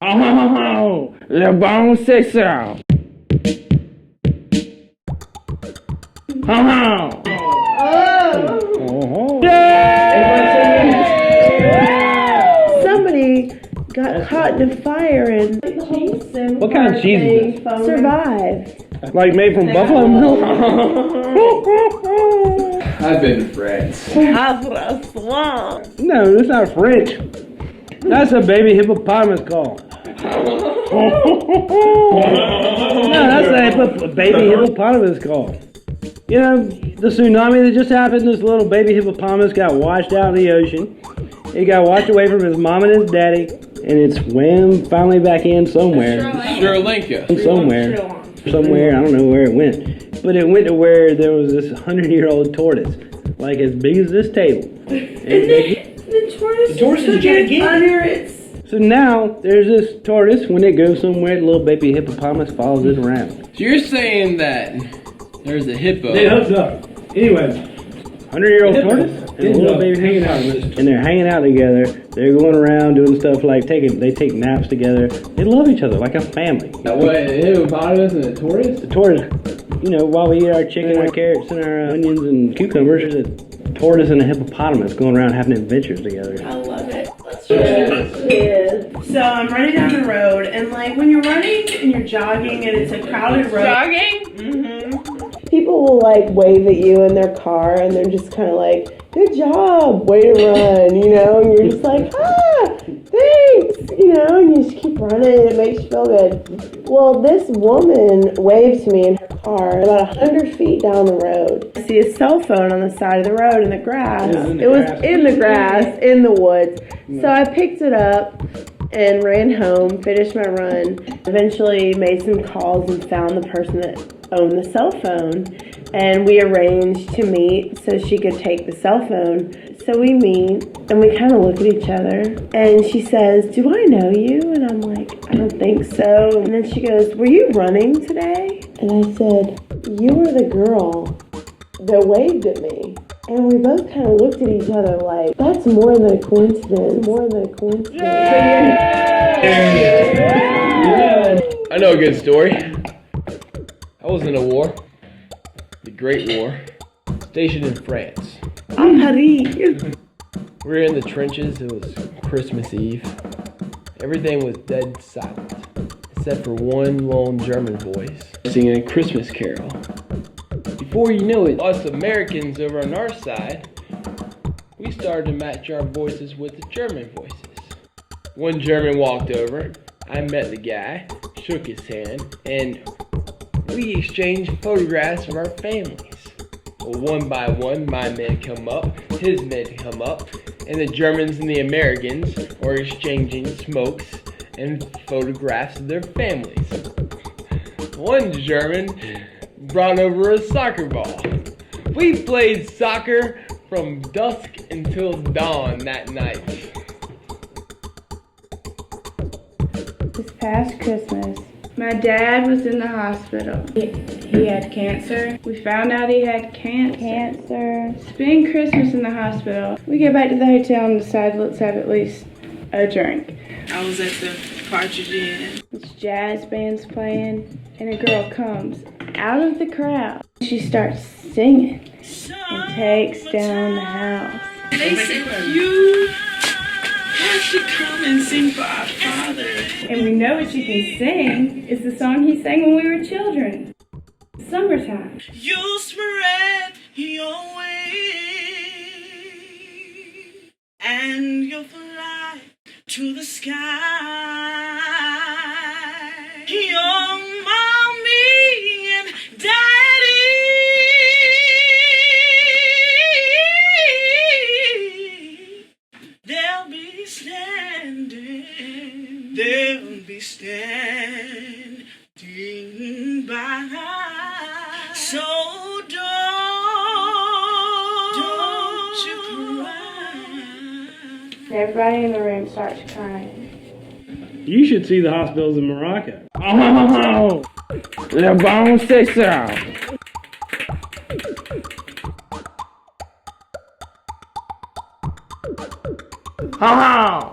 Oh, le bon c'est ça. Somebody got caught in a fire and What kind of cheese is this? survived. Like made from buffalo milk? I've been to France. No, that's not French. That's a baby hippopotamus call. No, that's a baby hippopotamus call. You know, the tsunami that just happened, this little baby hippopotamus got washed out in the ocean. It got washed away from his mom and his daddy, and it swam finally back in somewhere. Sri Lanka. Somewhere, I don't know where it went. But it went to where there was this 100-year-old tortoise, like as big as this table. The tortoise took it under its... So now, there's this tortoise, when it goes somewhere, the little baby hippopotamus follows it around. So you're saying that there's a hippo. They hooked up. Anyway, 100-year-old tortoise and a little baby hippopotamus, and they're hanging out together. They're going around doing stuff like they take naps together. They love each other like a family. What, a hippopotamus and a tortoise? The tortoise, you know, while we eat our chicken, our carrots, and our onions and cucumbers, there's a tortoise and a hippopotamus going around having adventures together. I love it. Let's do it. So I'm running down the road, and like when you're running and you're jogging and it's a crowded road. Jogging? Mm-hmm. People will like wave at you in their car, and they're just kind of like, "Good job, way to run," you know, and you're just like, thanks, you know, and you just keep running, and it makes you feel good. Well, this woman waved to me in her car about 100 feet down the road. I see a cell phone on the side of the road in the grass. It was in the grass, in the woods. So I picked it up and ran home, finished my run, eventually made some calls and found the person that owned the cell phone. And we arranged to meet so she could take the cell phone. So we meet, and we kind of look at each other. And she says, "Do I know you?" And I'm like, "I don't think so." And then she goes, "Were you running today?" And I said, "You were the girl that waved at me." And we both kind of looked at each other like, that's more than a coincidence. More than a coincidence. I know a good story. I was in a war. The Great War. Stationed in France. We were in the trenches. It was Christmas Eve. Everything was dead silent, except for one lone German voice singing a Christmas carol. Before you know it, us Americans over on our side, we started to match our voices with the German voices. One German walked over. I met the guy, shook his hand, and we exchanged photographs of our families. Well, one by one, my men come up, his men come up, and the Germans and the Americans are exchanging smokes and photographs of their families. One German brought over a soccer ball. We played soccer from dusk until dawn that night. This past Christmas, my dad was in the hospital. He had cancer. We found out he had cancer. Spending Christmas in the hospital. We get back to the hotel and decide let's have at least a drink. I was at the Partridge Inn. This jazz band's playing, and a girl comes out of the crowd. She starts singing and takes down the house. They said, "You have to come and sing for our Father." And we know what she can sing. It's the song he sang when we were children. Summertime. You spread your wings and you'll fly to the sky. Your mommy and daddy, they'll be standing by. So don't you cry. Everybody in the room starts crying. You should see the hospitals in Morocco. Oh, le bon c'est ça. Oh.